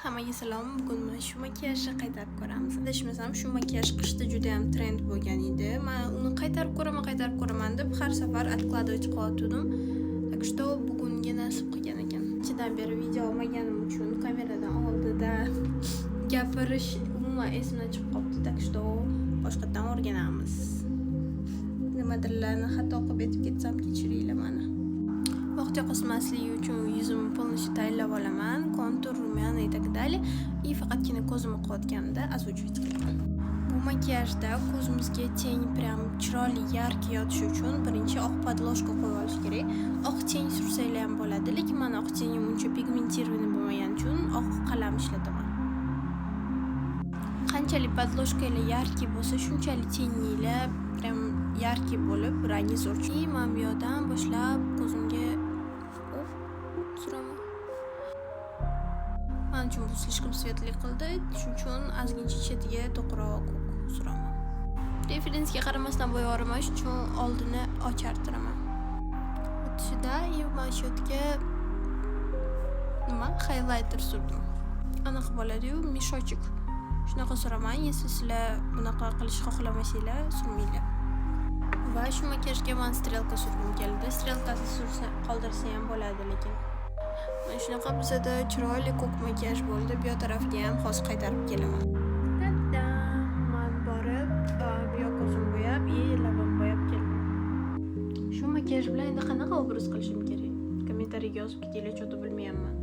Hammaga salom. Bugun mana shu makiyajni qaytarib ko'ramiz. Adashmasam, shu makiyaj qishda juda ham trend bo'lgan edi. Men uni qaytarib ko'raman deb har safar откладывать qilayotgandim. Так что bugunga nasib qilgan ekan. Ichidan beri video olmaganim uchun kameradan oldida gapirish umuman esimdan chiqib qoldi. Так что boshqatdan o'rganamiz. Nimadirlarni xato qilib aytib ketsam kechiringlar meni. Vaqt yo'qotmasligi uchun yuzimni полностью tayyorlab olaman, kontur, rumyana и так далее. И faqatgina ko'zimni qilotganimda озвучивать qilaman. Bu makiyajda ko'zimizga teng, prям chiroyli, yarki yotishi uchun birinchi oq podложка qo'yib olish kerak. Oq teng sursanglar ham bo'ladi, lekin men oq tengim uncha pigmentirованный bo'lmagani uchun oq qalam ishlataman. Qanchalik podложкаlar yarki bo'lsa, shunchalik tenginglar prям yarki bo'lib, rangi zo'r. Men bu yerdan boshlab ko'zimga suraman. Men uchun bu слишком светлый qildi, shuning uchun ozgincha chetiga to'qroq suraman. Referensga qaramasdan bo'ya olmayman, shuning uchun oldini ochartiraman. O'tishida mana shu yerga nima highlighter surdim. Anaqa bo'ladi-yu, mishochik. Shunaqa suraman. Если sizlar bunaqa qilishni xohlamasanglar, surmanglar. Va shu makiyajga men strelka surgim keldi. Strelkasi sursa qoldirsa ham bo'ladi, lekin mana shunaqa bizada chiroyli ko'k makiyaj bo'ldi. Bu tarafga ham hozir qaytarib kelaman. Men borib, bu yoq ko'zimni bo'yab, labimni bo'yab keldim. Shu makiyaj bilan endi qanaqa obraz qilishim kerak? Kommentariyga yozib ketinglar, cho'ta bilmayapman.